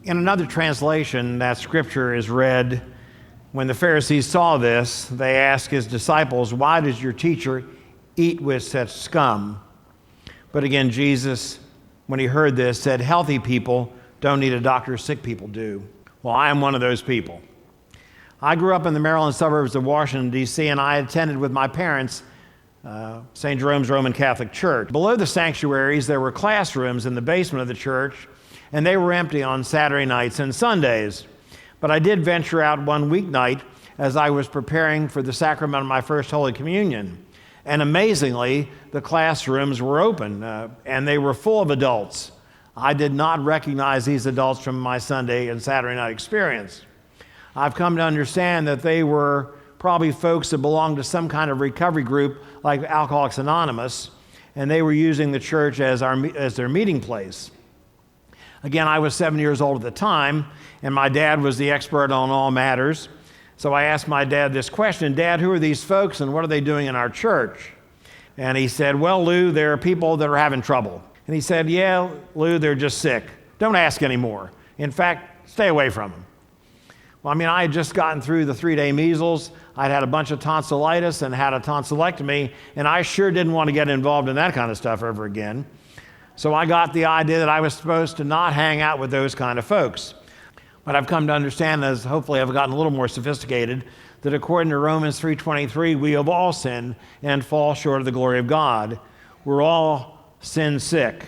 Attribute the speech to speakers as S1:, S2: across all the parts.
S1: In another translation, that scripture is read, when the Pharisees saw this, they asked his disciples, "Why does your teacher eat with such scum?" But again, Jesus, when he heard this, said, "Healthy people don't need a doctor, sick people do." Well, I am one of those people. I grew up in the Maryland suburbs of Washington, D.C., and I attended with my parents St. Jerome's Roman Catholic Church. Below the sanctuaries, there were classrooms in the basement of the church, and they were empty on Saturday nights and Sundays. But I did venture out one weeknight as I was preparing for the sacrament of my first Holy Communion. And amazingly, the classrooms were open, and they were full of adults. I did not recognize these adults from my Sunday and Saturday night experience. I've come to understand that they were probably folks that belonged to some kind of recovery group like Alcoholics Anonymous, and they were using the church as their meeting place. Again, I was 7 years old at the time, and my dad was the expert on all matters. So I asked my dad this question, "Dad, who are these folks and what are they doing in our church?" And he said, "Well, Lou, there are people that are having trouble." And he said, "Yeah, Lou, they're just sick. Don't ask anymore. In fact, stay away from them." Well, I had just gotten through the 3-day measles. I'd had a bunch of tonsillitis and had a tonsillectomy, and I sure didn't want to get involved in that kind of stuff ever again. So I got the idea that I was supposed to not hang out with those kind of folks. But I've come to understand, as hopefully I've gotten a little more sophisticated, that according to Romans 3:23, we have all sinned and fall short of the glory of God. We're all sin sick.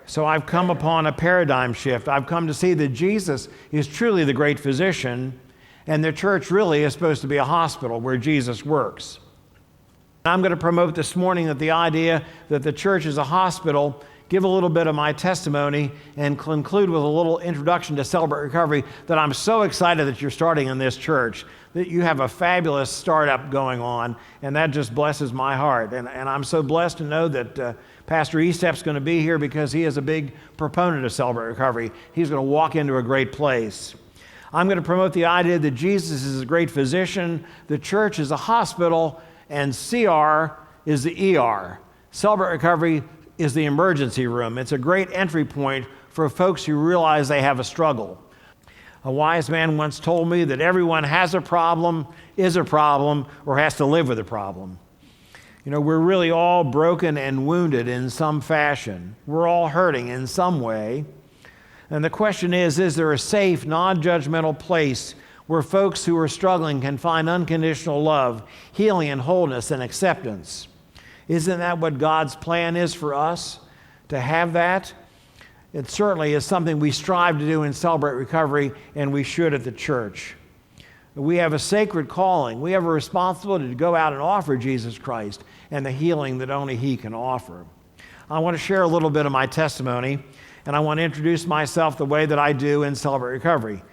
S1: So I've come upon a paradigm shift. I've come to see that Jesus is truly the great physician, and the church really is supposed to be a hospital where Jesus works. I'm going to promote this morning that the idea that the church is a hospital, give a little bit of my testimony, and conclude with a little introduction to Celebrate Recovery, that I'm so excited that you're starting in this church, that you have a fabulous startup going on, and that just blesses my heart. And I'm so blessed to know that Pastor Estep's going to be here because he is a big proponent of Celebrate Recovery. He's going to walk into a great place. I'm going to promote the idea that Jesus is a great physician, the church is a hospital, and CR is the ER. Celebrate Recovery is the emergency room. It's a great entry point for folks who realize they have a struggle. A wise man once told me that everyone has a problem, is a problem, or has to live with a problem. We're really all broken and wounded in some fashion. We're all hurting in some way. And the question is there a safe, non-judgmental place where folks who are struggling can find unconditional love, healing, and wholeness and acceptance? Isn't that what God's plan is for us, to have that? It certainly is something we strive to do in Celebrate Recovery, and we should at the church. We have a sacred calling. We have a responsibility to go out and offer Jesus Christ and the healing that only He can offer. I want to share a little bit of my testimony, and I want to introduce myself the way that I do in Celebrate Recovery.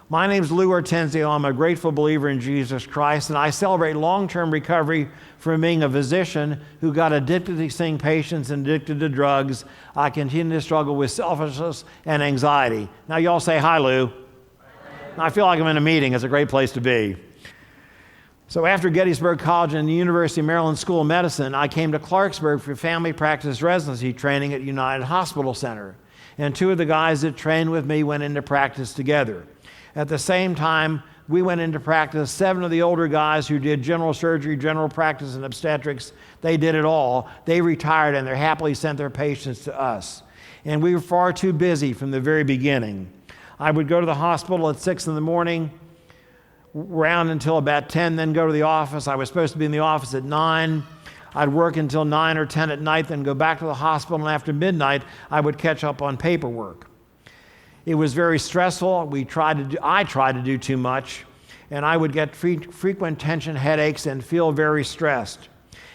S1: My name is Lou Ortenzio. I'm a grateful believer in Jesus Christ, and I celebrate long-term recovery from being a physician who got addicted to seeing patients and addicted to drugs. I continue to struggle with selfishness and anxiety. Now, you all say, "Hi, Lou." I feel like I'm in a meeting. It's a great place to be. So after Gettysburg College and the University of Maryland School of Medicine, I came to Clarksburg for family practice residency training at United Hospital Center. And two of the guys that trained with me went into practice together. At the same time, we went into practice. 7 of the older guys who did general surgery, general practice, and obstetrics, they did it all. They retired, and they happily sent their patients to us. And we were far too busy from the very beginning. I would go to the hospital at 6 in the morning, round until about 10, then go to the office. I was supposed to be in the office at 9. I'd work until 9 or 10 at night, then go back to the hospital, and after midnight, I would catch up on paperwork. It was very stressful. I tried to do too much, and I would get frequent tension headaches and feel very stressed.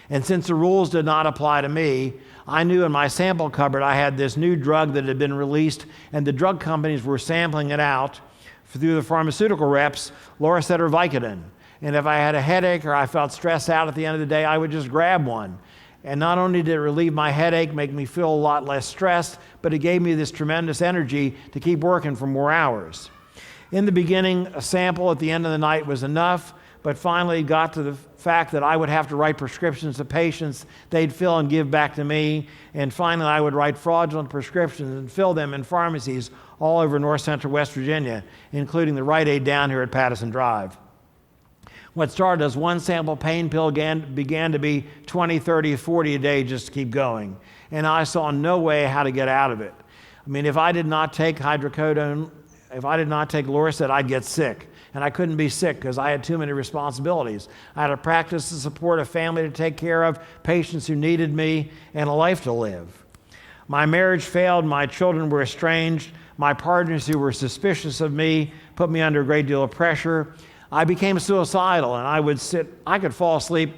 S1: And since the rules did not apply to me, I knew in my sample cupboard I had this new drug that had been released, and the drug companies were sampling it out through the pharmaceutical reps, Loracet or Vicodin. And if I had a headache or I felt stressed out at the end of the day, I would just grab one. And not only did it relieve my headache, make me feel a lot less stressed, but it gave me this tremendous energy to keep working for more hours. In the beginning, a sample at the end of the night was enough, but finally got to the fact that I would have to write prescriptions to patients they'd fill and give back to me. And finally, I would write fraudulent prescriptions and fill them in pharmacies all over north central West Virginia, including the Rite Aid down here at Patterson Drive. What started as one sample pain pill began to be 20, 30, 40 a day just to keep going. And I saw no way how to get out of it. I mean, if I did not take hydrocodone, if I did not take Lorcet, I'd get sick. And I couldn't be sick because I had too many responsibilities. I had a practice to support, a family to take care of, patients who needed me, and a life to live. My marriage failed. My children were estranged. My partners who were suspicious of me put me under a great deal of pressure. I became suicidal, and I could fall asleep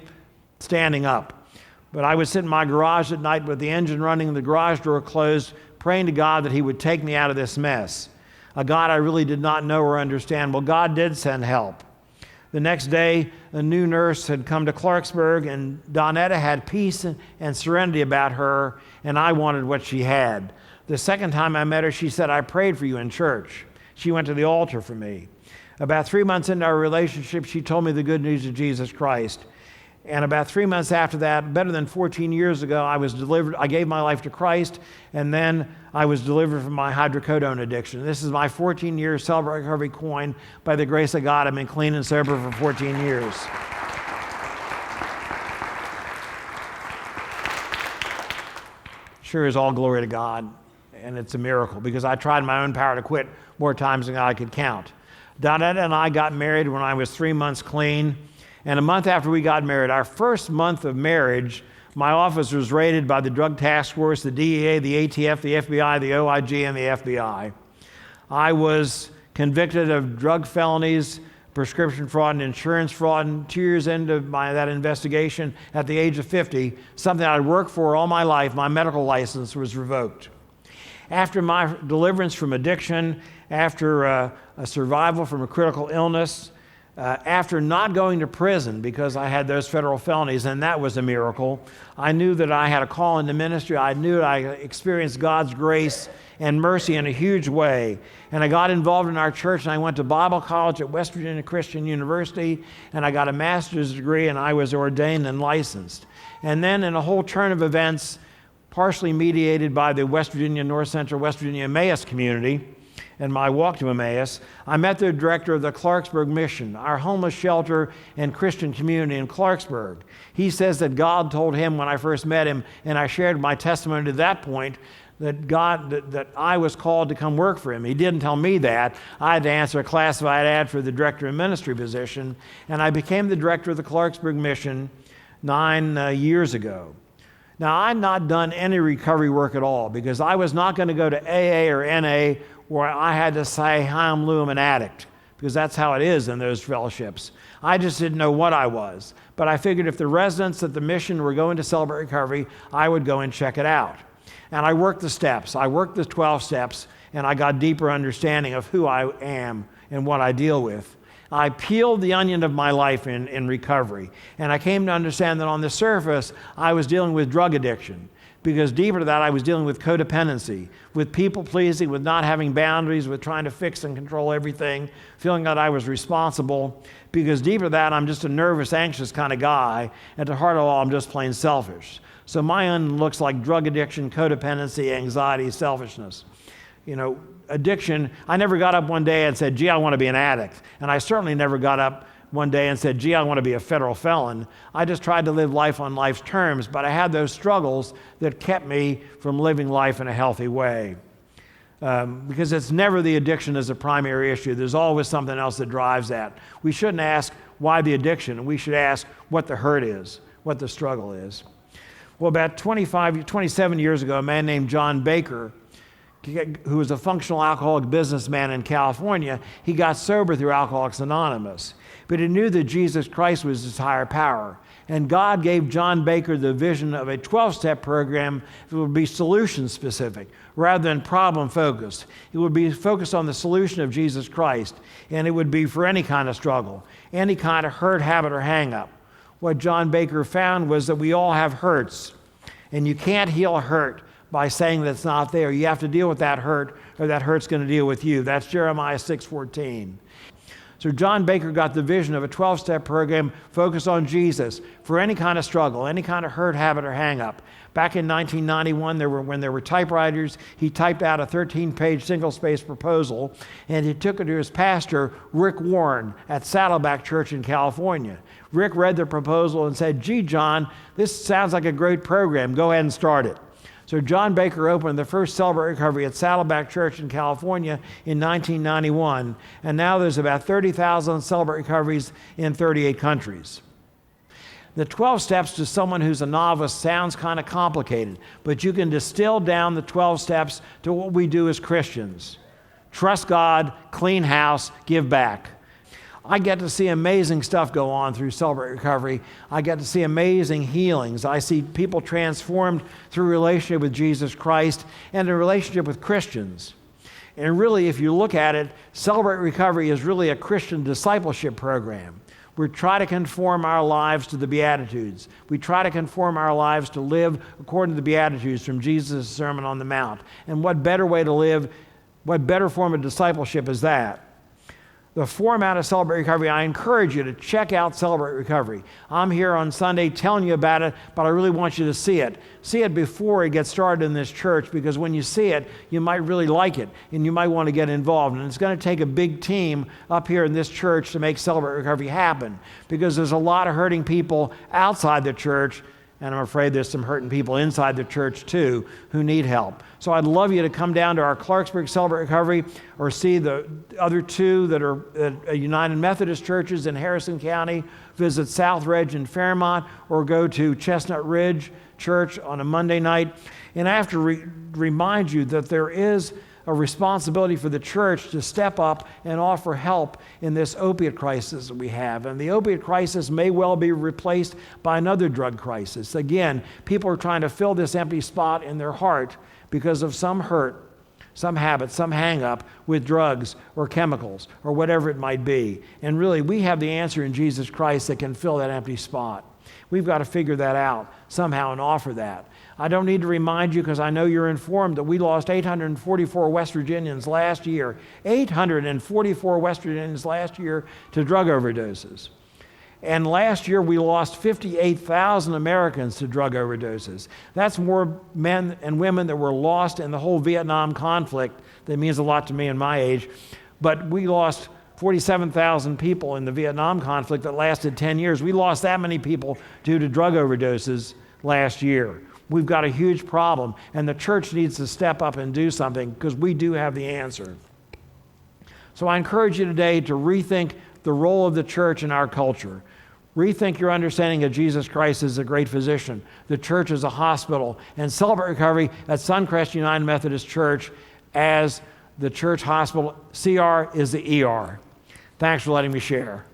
S1: standing up. But I would sit in my garage at night with the engine running and the garage door closed, praying to God that he would take me out of this mess. A God I really did not know or understand. Well, God did send help. The next day, a new nurse had come to Clarksburg, and Donetta had peace and serenity about her, and I wanted what she had. The second time I met her, she said, "I prayed for you in church." She went to the altar for me. About 3 months into our relationship, she told me the good news of Jesus Christ. And about 3 months after that, better than 14 years ago, I was delivered. I gave my life to Christ, and then I was delivered from my hydrocodone addiction. This is my 14-year Celebrate Recovery coin. By the grace of God, I've been clean and sober for 14 years. Sure is all glory to God, and it's a miracle because I tried my own power to quit more times than I could count. Donetta and I got married when I was 3 months clean. And a month after we got married, our first month of marriage, my office was raided by the Drug Task Force, the DEA, the ATF, the FBI, the OIG, and the FBI. I was convicted of drug felonies, prescription fraud, and insurance fraud. And 2 years into that investigation, at the age of 50, something I'd worked for all my life, my medical license was revoked. After my deliverance from addiction, after a survival from a critical illness, after not going to prison because I had those federal felonies, and that was a miracle, I knew that I had a call into ministry. I knew I experienced God's grace and mercy in a huge way. And I got involved in our church, and I went to Bible college at West Virginia Christian University, and I got a master's degree, and I was ordained and licensed. And then in a whole turn of events, partially mediated by the West Virginia, North Central West Virginia Emmaus community, and my walk to Emmaus, I met the director of the Clarksburg Mission, our homeless shelter and Christian community in Clarksburg. He says that God told him when I first met him, and I shared my testimony to that point, that I was called to come work for him. He didn't tell me that. I had to answer a classified ad for the director of ministry position, and I became the director of the Clarksburg Mission 9 years ago. Now, I'd not done any recovery work at all because I was not going to go to AA or NA where I had to say, "Hi, I'm Lou, I'm an addict," because that's how it is in those fellowships. I just didn't know what I was. But I figured if the residents at the mission were going to Celebrate Recovery, I would go and check it out. And I worked the steps. I worked the 12 steps, and I got deeper understanding of who I am and what I deal with. I peeled the onion of my life in recovery, and I came to understand that on the surface, I was dealing with drug addiction. Because deeper to that, I was dealing with codependency, with people-pleasing, with not having boundaries, with trying to fix and control everything, feeling that I was responsible. Because deeper to that, I'm just a nervous, anxious kind of guy. At the heart of all, I'm just plain selfish. So my onion looks like drug addiction, codependency, anxiety, selfishness. You know, addiction, I never got up one day and said, "Gee, I want to be an addict." And I certainly never got up one day and said, "Gee, I want to be a federal felon." I just tried to live life on life's terms, but I had those struggles that kept me from living life in a healthy way. Because it's never the addiction as a primary issue. There's always something else that drives that. We shouldn't ask why the addiction. We should ask what the hurt is, what the struggle is. Well, about 27 years ago, a man named John Baker, who was a functional alcoholic businessman in California, he got sober through Alcoholics Anonymous. But he knew that Jesus Christ was his higher power. And God gave John Baker the vision of a 12-step program that would be solution-specific rather than problem-focused. It would be focused on the solution of Jesus Christ, and it would be for any kind of struggle, any kind of hurt, habit, or hang-up. What John Baker found was that we all have hurts, and you can't heal a hurt by saying that it's not there. You have to deal with that hurt, or that hurt's going to deal with you. That's Jeremiah 6:14. So John Baker got the vision of a 12-step program focused on Jesus for any kind of struggle, any kind of hurt, habit, or hang-up. Back in 1991, when there were typewriters, he typed out a 13-page single-space proposal, and he took it to his pastor, Rick Warren, at Saddleback Church in California. Rick read the proposal and said, "Gee, John, this sounds like a great program. Go ahead and start it." So John Baker opened the first Celebrate Recovery at Saddleback Church in California in 1991, and now there's about 30,000 Celebrate Recoveries in 38 countries. The 12 steps to someone who's a novice sounds kind of complicated, but you can distill down the 12 steps to what we do as Christians. Trust God, clean house, give back. I get to see amazing stuff go on through Celebrate Recovery. I get to see amazing healings. I see people transformed through relationship with Jesus Christ and a relationship with Christians. And really, if you look at it, Celebrate Recovery is really a Christian discipleship program. We try to conform our lives to the Beatitudes. We try to conform our lives to live according to the Beatitudes from Jesus' Sermon on the Mount. And what better way to live, what better form of discipleship is that? The format of Celebrate Recovery, I encourage you to check out Celebrate Recovery. I'm here on Sunday telling you about it, but I really want you to see it. See it before it gets started in this church, because when you see it, you might really like it, and you might want to get involved. And it's going to take a big team up here in this church to make Celebrate Recovery happen, because there's a lot of hurting people outside the church, and I'm afraid there's some hurting people inside the church too who need help. So I'd love you to come down to our Clarksburg Celebrate Recovery, or see the other two that are at United Methodist churches in Harrison County. Visit Southridge and Fairmont, or go to Chestnut Ridge Church on a Monday night. And I have to remind you that there is a responsibility for the church to step up and offer help in this opiate crisis that we have. And the opiate crisis may well be replaced by another drug crisis. Again, people are trying to fill this empty spot in their heart because of some hurt, some habit, some hang-up with drugs or chemicals or whatever it might be. And really, we have the answer in Jesus Christ that can fill that empty spot. We've got to figure that out somehow and offer that. I don't need to remind you, because I know you're informed, that we lost 844 West Virginians last year. 844 West Virginians last year to drug overdoses. And last year we lost 58,000 Americans to drug overdoses. That's more men and women that were lost in the whole Vietnam conflict. That means a lot to me in my age. But we lost 47,000 people in the Vietnam conflict that lasted 10 years. We lost that many people due to drug overdoses last year. We've got a huge problem, and the church needs to step up and do something, because we do have the answer. So I encourage you today to rethink the role of the church in our culture. Rethink your understanding of Jesus Christ as a great physician, the church as a hospital, and Celebrate Recovery at Suncrest United Methodist Church as the church hospital. CR is the ER. Thanks for letting me share.